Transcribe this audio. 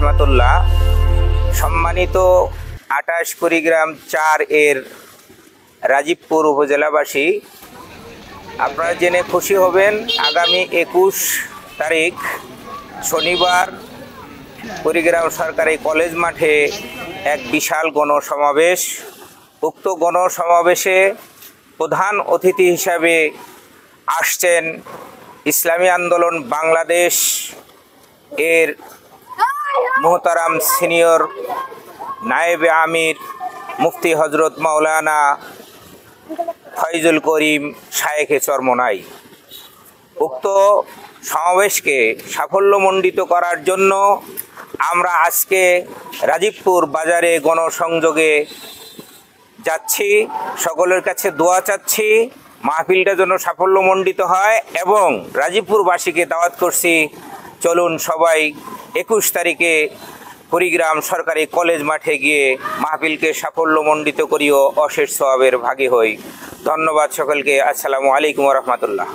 রহমতুল্লাহ। সম্মানিত ২৮ কুড়িগ্রাম ৪ এর রাজীবপুর উপজেলাবাসী, আপনারা জেনে খুশি হবেন আগামী ২১ তারিখ শনিবার কুড়িগ্রাম সরকারি কলেজ মাঠে এক বিশাল গণসমাবেশ। উক্ত গণসমাবেশে প্রধান অতিথি হিসাবে আসছেন ইসলামী আন্দোলন বাংলাদেশ এর মোহতারাম সিনিয়র নায়েবে আমির মুফতি হজরত মাওলানা ফয়জুল করিম শায়েখে চরমোনাই। উক্ত সমাবেশকে সাফল্যমণ্ডিত করার জন্য আমরা আজকে রাজীবপুর বাজারে গণসংযোগে যাচ্ছি। সকলের কাছে দোয়া চাচ্ছি মাহফিলটা যেন সাফল্যমণ্ডিত হয়, এবং রাজীবপুরবাসীকে দাওয়াত করছি, চলুন সবাই ২১ তারিখে কুড়িগ্রাম সরকারি কলেজ মাঠে গিয়ে মাহফিলকে সাফল্যমণ্ডিত করিও অশেষ সওয়াবের ভাগী হই। ধন্যবাদ সকলকে। আসসালামু আলাইকুম ওয়া রাহমাতুল্লাহ।